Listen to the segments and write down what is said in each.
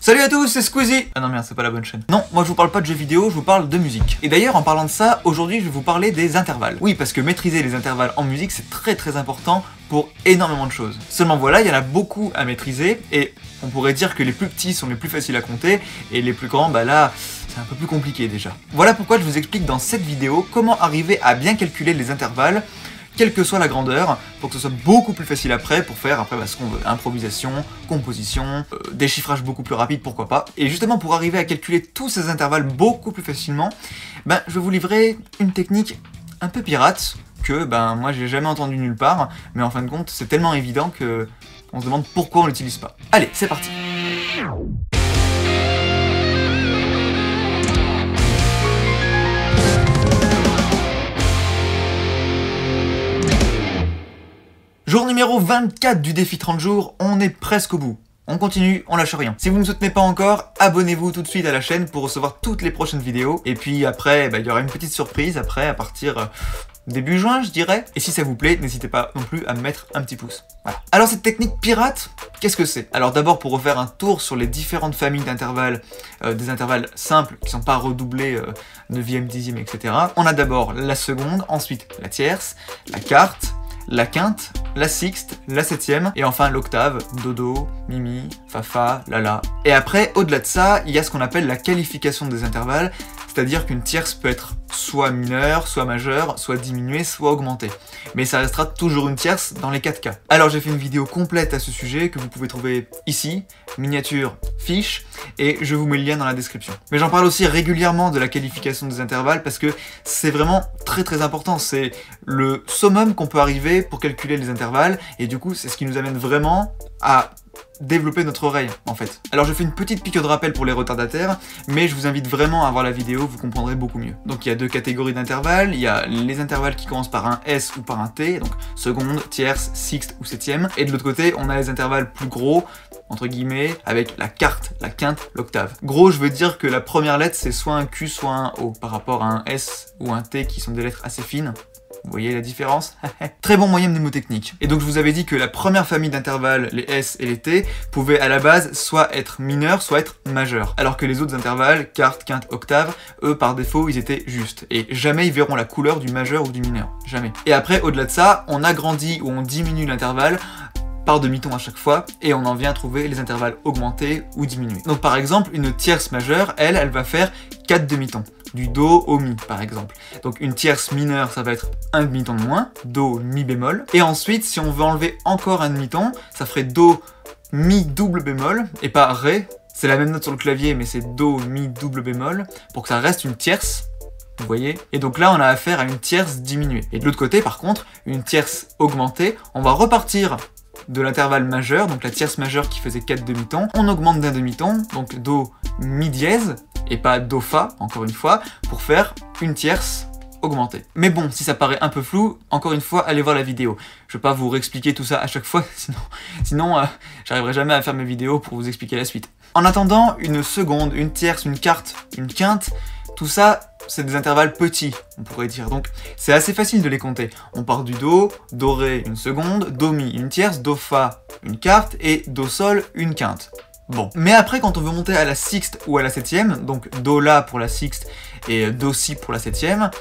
Salut à tous, c'est Squeezie. Ah non merde, c'est pas la bonne chaîne. Non, moi je vous parle pas de jeux vidéo, je vous parle de musique. Et d'ailleurs, en parlant de ça, aujourd'hui je vais vous parler des intervalles. Oui, parce que maîtriser les intervalles en musique, c'est très important pour énormément de choses. Seulement voilà, il y en a beaucoup à maîtriser, et on pourrait dire que les plus petits sont les plus faciles à compter, et les plus grands, bah là, c'est un peu plus compliqué déjà. Voilà pourquoi je vous explique dans cette vidéo comment arriver à bien calculer les intervalles, quelle que soit la grandeur, pour que ce soit beaucoup plus facile après, pour faire après ce qu'on veut. Improvisation, composition, déchiffrage beaucoup plus rapide, pourquoi pas. Et justement pour arriver à calculer tous ces intervalles beaucoup plus facilement, je vais vous livrer une technique un peu pirate, que moi j'ai jamais entendu nulle part, mais en fin de compte c'est tellement évident que on se demande pourquoi on l'utilise pas. Allez, c'est parti. Jour numéro 24 du défi 30 jours, on est presque au bout. On continue, on lâche rien. Si vous ne me soutenez pas encore, abonnez-vous tout de suite à la chaîne pour recevoir toutes les prochaines vidéos. Et puis après, il y aura une petite surprise après, à partir début juin, je dirais. Et si ça vous plaît, n'hésitez pas non plus à me mettre un petit pouce. Voilà. Alors cette technique pirate, qu'est-ce que c'est? Alors d'abord, pour refaire un tour sur les différentes familles d'intervalles, des intervalles simples qui sont pas redoublés 9e, 10e, etc. On a d'abord la seconde, ensuite la tierce, la quarte, la quinte, la sixte, la septième, et enfin l'octave, dodo, mimi, fa, la. Et après, au-delà de ça, il y a ce qu'on appelle la qualification des intervalles, c'est-à-dire qu'une tierce peut être soit mineure, soit majeure, soit diminuée, soit augmentée. Mais ça restera toujours une tierce dans les 4 cas. Alors j'ai fait une vidéo complète à ce sujet que vous pouvez trouver ici, miniature, fiche, et je vous mets le lien dans la description. Mais j'en parle aussi régulièrement de la qualification des intervalles parce que c'est vraiment très important. C'est le summum qu'on peut arriver pour calculer les intervalles, et du coup c'est ce qui nous amène vraiment à développer notre oreille en fait. Alors je fais une petite piqûre de rappel pour les retardataires, mais je vous invite vraiment à voir la vidéo, vous comprendrez beaucoup mieux. Donc il y a deux catégories d'intervalles, il y a les intervalles qui commencent par un S ou par un T, donc seconde, tierce, sixte ou septième, et de l'autre côté on a les intervalles plus gros, entre guillemets, avec la quarte, la quinte, l'octave. Gros, je veux dire que la première lettre c'est soit un Q soit un O, par rapport à un S ou un T qui sont des lettres assez fines. Vous voyez la différence? Très bon moyen mnémotechnique. Et donc je vous avais dit que la première famille d'intervalles, les S et les T, pouvaient à la base soit être mineurs, soit être majeurs. Alors que les autres intervalles, quarte, quinte, octave, eux par défaut ils étaient justes. Et jamais ils verront la couleur du majeur ou du mineur. Jamais. Et après, au-delà de ça, on agrandit ou on diminue l'intervalle par demi-ton à chaque fois, et on en vient à trouver les intervalles augmentés ou diminués. Donc par exemple, une tierce majeure, elle va faire 4 demi-tons. Du Do au Mi, par exemple. Donc une tierce mineure, ça va être un demi-ton de moins, Do, Mi bémol. Et ensuite, si on veut enlever encore un demi-ton, ça ferait Do, Mi double bémol, et pas Ré. C'est la même note sur le clavier, mais c'est Do, Mi double bémol, pour que ça reste une tierce. Vous voyez? Et donc là, on a affaire à une tierce diminuée. Et de l'autre côté, par contre, une tierce augmentée, on va repartir de l'intervalle majeur, donc la tierce majeure qui faisait 4 demi-tons, on augmente d'un demi-ton, donc Do, Mi dièse, et pas Do, Fa, encore une fois, pour faire une tierce augmentée. Mais bon, si ça paraît un peu flou, encore une fois, allez voir la vidéo. Je vais pas vous réexpliquer tout ça à chaque fois, sinon j'arriverai jamais à faire mes vidéos pour vous expliquer la suite. En attendant, une seconde, une tierce, une quarte, une quinte, tout ça, c'est des intervalles petits, on pourrait dire. Donc, c'est assez facile de les compter. On part du Do, Do, Ré, une seconde, Do, Mi, une tierce, Do, Fa, une quarte, et Do, Sol, une quinte. Bon. Mais après, quand on veut monter à la sixte ou à la septième, donc Do, La pour la sixte et Do, Si pour la septième,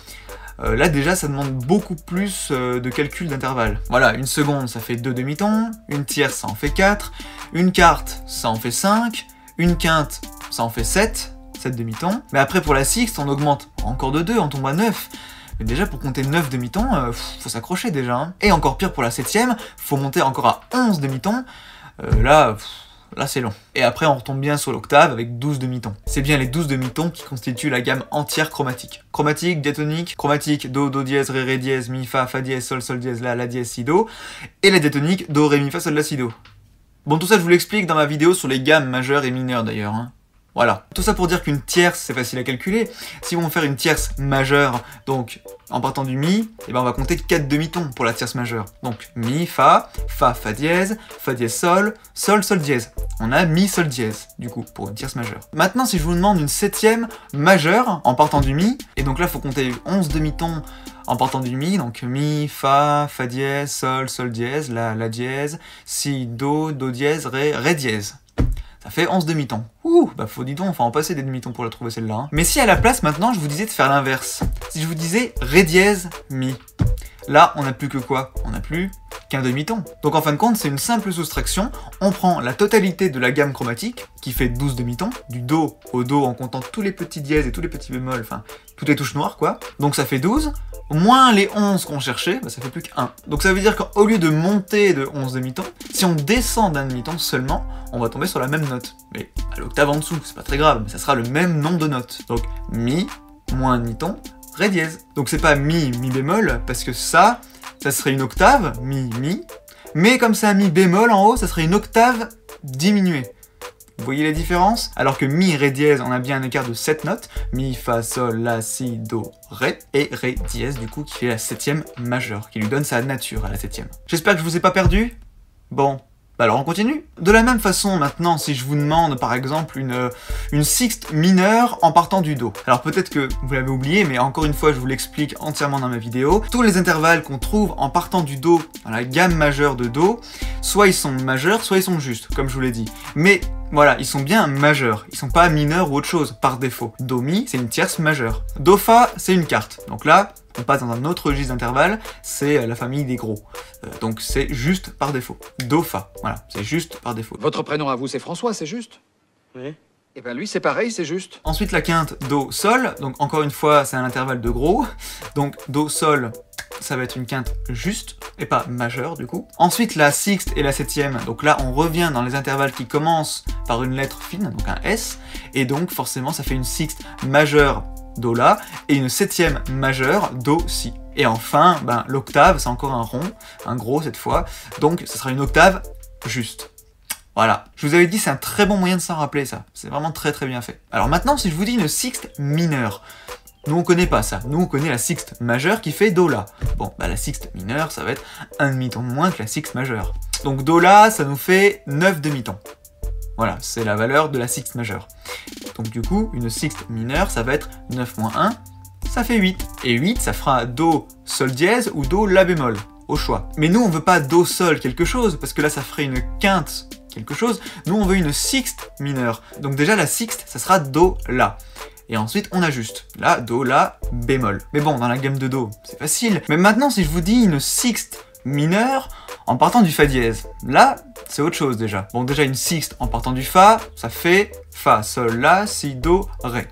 là déjà, ça demande beaucoup plus de calcul d'intervalles. Voilà, une seconde, ça fait 2 demi-tons, une tierce, ça en fait 4, une quarte, ça en fait 5, une quinte, ça en fait 7 demi-tons. Mais après pour la sixte, on augmente encore de 2, on tombe à 9. Mais déjà pour compter 9 demi-tons, faut s'accrocher déjà. Hein. Et encore pire pour la septième, faut monter encore à 11 demi-tons. Là c'est long. Et après on retombe bien sur l'octave avec 12 demi-tons. C'est bien les 12 demi-tons qui constituent la gamme entière chromatique. Chromatique, diatonique, chromatique, Do, Do dièse, Ré, Ré dièse, Mi, Fa, Fa dièse, Sol, Sol dièse, La dièse, Si, Do. Et la diatonique, Do, Ré, Mi, Fa, Sol, La, Si, Do. Bon, tout ça je vous l'explique dans ma vidéo sur les gammes majeures et mineures d'ailleurs. Hein. Voilà. Tout ça pour dire qu'une tierce, c'est facile à calculer. Si on veut faire une tierce majeure, donc en partant du Mi, on va compter 4 demi-tons pour la tierce majeure. Donc Mi, Fa, Fa dièse, Sol, Sol, Sol dièse. On a Mi, Sol dièse, du coup, pour une tierce majeure. Maintenant, si je vous demande une septième majeure en partant du Mi, et donc là, il faut compter 11 demi-tons en partant du Mi, donc Mi, Fa dièse, Sol, Sol dièse, La dièse, Si, Do, Do dièse, Ré, Ré dièse. Ça fait 11 demi-tons. Ouh, bah faut dis donc, enfin en passer des demi-tons pour la trouver celle-là. Hein. Mais si à la place maintenant je vous disais de faire l'inverse. Si je vous disais Ré dièse, Mi. Là on n'a plus que quoi? On n'a plus qu'un demi-ton. Donc en fin de compte c'est une simple soustraction. On prend la totalité de la gamme chromatique, qui fait 12 demi-tons, du Do au Do en comptant tous les petits dièses et tous les petits bémols, enfin toutes les touches noires quoi. Donc ça fait 12. Moins les 11 qu'on cherchait, bah ça fait plus qu'un. Donc ça veut dire qu'au lieu de monter de 11 demi-tons, si on descend d'un demi-ton seulement, on va tomber sur la même note. Mais à l'octave en dessous, c'est pas très grave, mais ça sera le même nombre de notes. Donc Mi, moins un demi-ton, Ré dièse. Donc c'est pas Mi, Mi bémol, parce que ça serait une octave, Mi, Mi. Mais comme c'est un Mi bémol en haut, ça serait une octave diminuée. Vous voyez la différence? Alors que Mi, Ré dièse, on a bien un écart de 7 notes. Mi, Fa, Sol, La, Si, Do, Ré. Et Ré dièse, du coup, qui est la 7e majeure, qui lui donne sa nature à la 7e. J'espère que je vous ai pas perdu. Bon, bah alors on continue. De la même façon, maintenant, si je vous demande, par exemple, une sixte mineure en partant du Do. Alors peut-être que vous l'avez oublié, mais encore une fois, je vous l'explique entièrement dans ma vidéo. Tous les intervalles qu'on trouve en partant du Do, dans la gamme majeure de Do, soit ils sont majeurs, soit ils sont justes, comme je vous l'ai dit. Mais voilà, ils sont bien majeurs, ils sont pas mineurs ou autre chose, par défaut. Do, Mi, c'est une tierce majeure. Do, Fa, c'est une quarte. Donc là, on passe dans un autre registre d'intervalle, c'est la famille des gros. Donc c'est juste par défaut. Do, Fa, voilà, c'est juste par défaut. Votre prénom à vous, c'est François, c'est juste? Oui. Eh ben lui, c'est pareil, c'est juste. Ensuite, la quinte, Do, Sol. Donc encore une fois, c'est un intervalle de gros. Donc Do, Sol, ça va être une quinte juste, et pas majeure du coup. Ensuite, la sixte et la 7e. Donc là, on revient dans les intervalles qui commencent par une lettre fine, donc un S. Et donc forcément, ça fait une sixte majeure, Do, La, et une 7e majeure, Do, Si. Et enfin, ben, l'octave, c'est encore un rond, un gros cette fois. Donc ce sera une octave juste. Voilà, je vous avais dit, c'est un très bon moyen de s'en rappeler ça, c'est vraiment très très bien fait. Alors maintenant, si je vous dis une sixte mineure, nous on connaît pas ça, nous on connaît la sixte majeure qui fait Do, La. Bon, bah la sixte mineure, ça va être un demi-ton de moins que la sixte majeure. Donc Do, La, ça nous fait 9 demi-tons. Voilà, c'est la valeur de la sixte majeure. Donc du coup, une sixte mineure, ça va être 9 moins 1, ça fait 8. Et 8, ça fera Do, Sol dièse ou Do, La bémol, au choix. Mais nous, on veut pas Do, Sol quelque chose, parce que là, ça ferait une quinte quelque chose. Nous, on veut une sixte mineure. Donc déjà, la sixte, ça sera Do, La. Et ensuite, on ajuste. Là, Do, La, bémol. Mais bon, dans la gamme de Do, c'est facile. Mais maintenant, si je vous dis une sixte mineure en partant du Fa dièse, là, c'est autre chose déjà. Bon, déjà, une sixte en partant du Fa, ça fait Fa, Sol, La, Si, Do, Ré.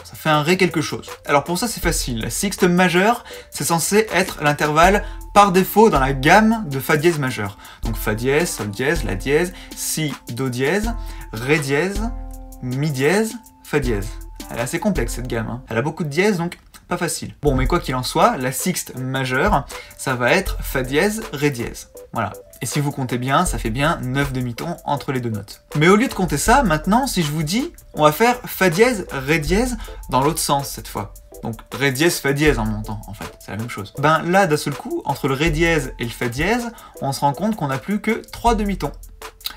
Ça fait un Ré quelque chose. Alors pour ça, c'est facile. La sixte majeure, c'est censé être l'intervalle par défaut dans la gamme de Fa dièse majeur. Donc Fa dièse, Sol dièse, La dièse, Si, Do dièse, Ré dièse, Mi dièse, Fa dièse. Elle est assez complexe cette gamme, hein. Elle a beaucoup de dièses, donc pas facile. Bon, mais quoi qu'il en soit, la sixte majeure, ça va être Fa dièse, Ré dièse. Voilà. Et si vous comptez bien, ça fait bien 9 demi-tons entre les deux notes. Mais au lieu de compter ça, maintenant, si je vous dis, on va faire Fa dièse, Ré dièse dans l'autre sens cette fois. Donc Ré dièse, Fa dièse en montant, en fait, c'est la même chose. Ben là, d'un seul coup, entre le Ré dièse et le Fa dièse, on se rend compte qu'on n'a plus que 3 demi-tons.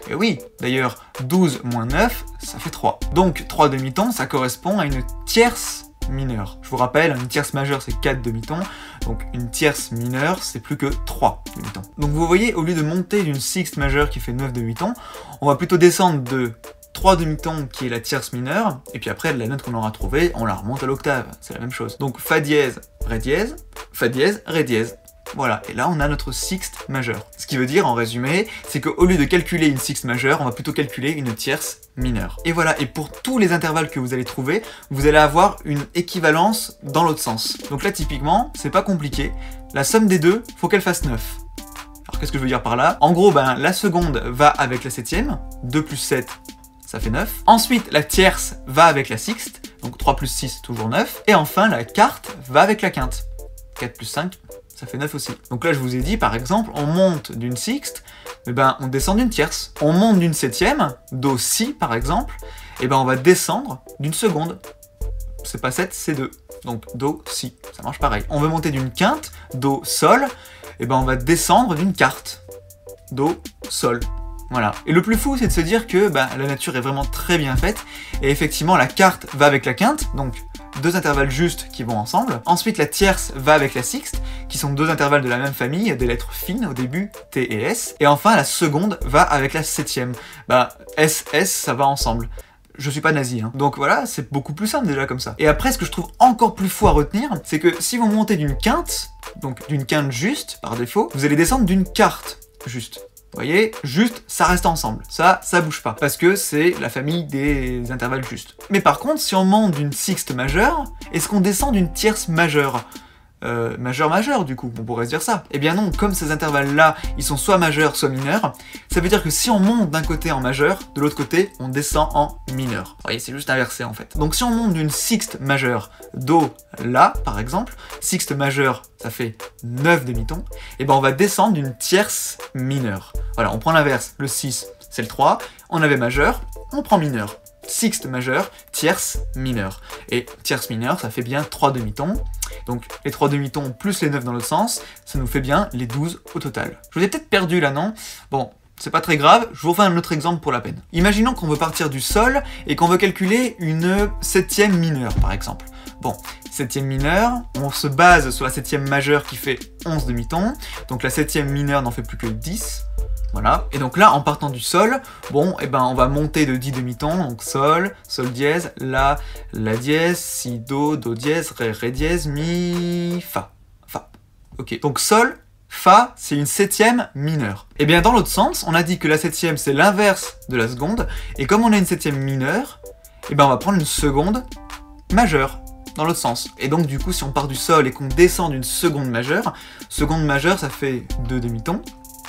Et oui, d'ailleurs, 12 moins 9, ça fait 3. Donc 3 demi-tons, ça correspond à une tierce mineure. Je vous rappelle, une tierce majeure, c'est 4 demi-tons. Donc une tierce mineure, c'est plus que 3 demi-tons. Donc vous voyez, au lieu de monter d'une sixte majeure qui fait 9 demi-tons, on va plutôt descendre de 3 demi-tons qui est la tierce mineure, et puis après, la note qu'on aura trouvée, on la remonte à l'octave. C'est la même chose. Donc Fa dièse, Ré dièse, Fa dièse, Ré dièse. Voilà, et là on a notre sixte majeure. Ce qui veut dire, en résumé, c'est qu'au lieu de calculer une sixte majeure, on va plutôt calculer une tierce mineure. Et voilà, et pour tous les intervalles que vous allez trouver, vous allez avoir une équivalence dans l'autre sens. Donc là, typiquement, c'est pas compliqué. La somme des deux, faut qu'elle fasse 9. Alors qu'est-ce que je veux dire par là? En gros, ben, la seconde va avec la septième, 2 plus 7, ça fait 9. Ensuite, la tierce va avec la sixte, donc 3 plus 6, toujours 9. Et enfin, la quarte va avec la quinte, 4 plus 5, ça fait 9 aussi. Donc là, je vous ai dit, par exemple, on monte d'une sixte, et ben, on descend d'une tierce. On monte d'une septième, Do, Si, par exemple, et ben, on va descendre d'une seconde. C'est pas 7, c'est 2. Donc Do, Si, ça marche pareil. On veut monter d'une quinte, Do, Sol, et ben, on va descendre d'une quarte. Do, Sol. Voilà. Et le plus fou, c'est de se dire que ben, la nature est vraiment très bien faite, et effectivement, la quarte va avec la quinte, donc deux intervalles justes qui vont ensemble. Ensuite, la tierce va avec la sixte, qui sont deux intervalles de la même famille, des lettres fines au début, T et S. Et enfin, la seconde va avec la septième. Bah, S, S, ça va ensemble. Je suis pas nazi, hein. Donc voilà, c'est beaucoup plus simple déjà comme ça. Et après, ce que je trouve encore plus fou à retenir, c'est que si vous montez d'une quinte, donc d'une quinte juste, par défaut, vous allez descendre d'une quarte juste. Vous voyez, juste, ça reste ensemble. Ça bouge pas. Parce que c'est la famille des intervalles justes. Mais par contre, si on monte d'une sixte majeure, est-ce qu'on descend d'une tierce majeure ? Majeur, du coup, on pourrait se dire ça. Eh bien non, comme ces intervalles-là, ils sont soit majeurs, soit mineurs, ça veut dire que si on monte d'un côté en majeur, de l'autre côté, on descend en mineur. Vous voyez, c'est juste inversé en fait. Donc si on monte d'une sixte majeure, Do, La, par exemple, sixte majeure, ça fait 9 demi-tons, et ben on va descendre d'une tierce mineure. Voilà, on prend l'inverse, le 6, c'est le 3, on avait majeur, on prend mineur. Sixte majeure, tierce mineure. Et tierce mineure, ça fait bien 3 demi-tons. Donc les 3 demi-tons plus les 9 dans l'autre sens, ça nous fait bien les 12 au total. Je vous ai peut-être perdu là, non? Bon, c'est pas très grave, je vous refais un autre exemple pour la peine. Imaginons qu'on veut partir du sol et qu'on veut calculer une septième mineure, par exemple. Bon, septième mineure, on se base sur la septième majeure qui fait 11 demi-tons. Donc la septième mineure n'en fait plus que 10. Voilà, et donc là, en partant du sol, bon, et ben on va monter de 10 demi-tons, donc sol, sol dièse, la dièse, si, do dièse, ré dièse, mi, fa. Ok, donc sol, fa, c'est une septième mineure. Et bien dans l'autre sens, on a dit que la septième c'est l'inverse de la seconde, et comme on a une septième mineure, et ben on va prendre une seconde majeure. Dans l'autre sens. Et donc du coup, si on part du sol et qu'on descend d'une seconde majeure ça fait 2 demi-tons.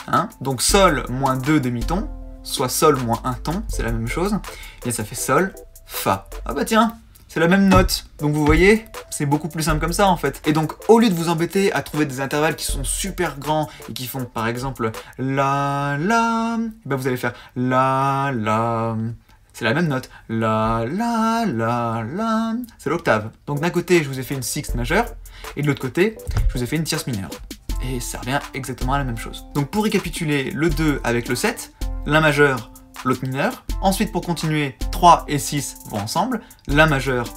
Hein, donc sol moins 2 demi-tons, soit sol moins 1 ton, c'est la même chose, et ça fait sol, fa. Ah bah tiens, c'est la même note. Donc vous voyez, c'est beaucoup plus simple comme ça en fait. Et donc au lieu de vous embêter à trouver des intervalles qui sont super grands et qui font par exemple la, ben vous allez faire la, c'est la même note, la, c'est l'octave. Donc d'un côté je vous ai fait une sixte majeure, et de l'autre côté je vous ai fait une tierce mineure. Et ça revient exactement à la même chose. Donc pour récapituler, le 2 avec le 7, la majeure, l'autre mineur. Ensuite pour continuer, 3 et 6 vont ensemble, la majeure,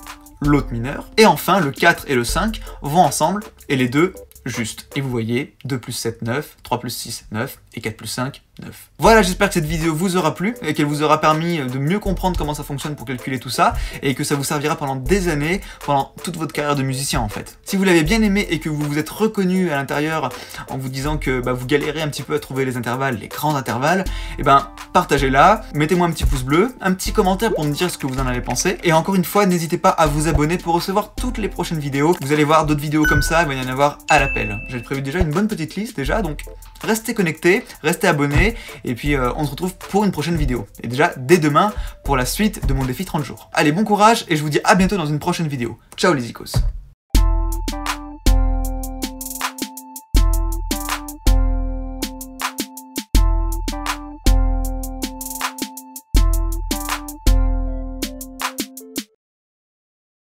l'autre mineur. Et enfin le 4 et le 5 vont ensemble, et les deux juste. Et vous voyez, 2 plus 7, 9, 3 plus 6, 9, et 4 plus 5, 9. Voilà, j'espère que cette vidéo vous aura plu, et qu'elle vous aura permis de mieux comprendre comment ça fonctionne pour calculer tout ça, et que ça vous servira pendant des années, pendant toute votre carrière de musicien en fait. Si vous l'avez bien aimé et que vous vous êtes reconnu à l'intérieur en vous disant que vous galérez un petit peu à trouver les intervalles, les grands intervalles, et ben partagez-la, mettez-moi un petit pouce bleu, un petit commentaire pour me dire ce que vous en avez pensé, et encore une fois, n'hésitez pas à vous abonner pour recevoir toutes les prochaines vidéos. Vous allez voir d'autres vidéos comme ça, il va y en avoir à l'appel. J'ai prévu déjà une bonne petite liste déjà, donc restez connectés, restez abonnés, et puis on se retrouve pour une prochaine vidéo. Et déjà, dès demain, pour la suite de mon défi 30 jours. Allez, bon courage, et je vous dis à bientôt dans une prochaine vidéo. Ciao les icos.